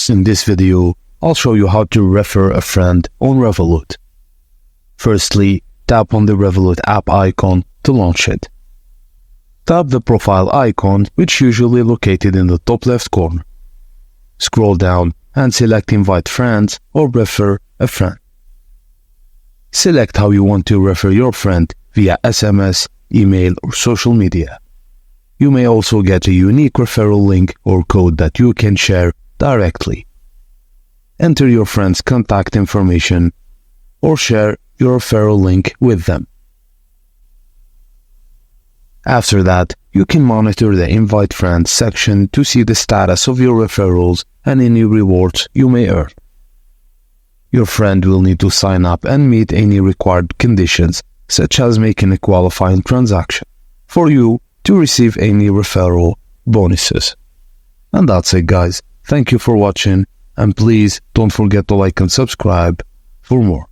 In this video, I'll show you how to refer a friend on Revolut. Firstly, tap on the Revolut app icon to launch it. Tap the profile icon, which is usually located in the top left corner. Scroll down and select Invite Friends or Refer a Friend. Select how you want to refer your friend via SMS, email, or social media. You may also get a unique referral link or code that you can share directly. Enter your friend's contact information or share your referral link with them. After that, you can monitor the Invite Friends section to see the status of your referrals and any rewards you may earn. Your friend will need to sign up and meet any required conditions, such as making a qualifying transaction, for you to receive any referral bonuses. And that's it, guys. Thank you for watching, and please don't forget to like and subscribe for more.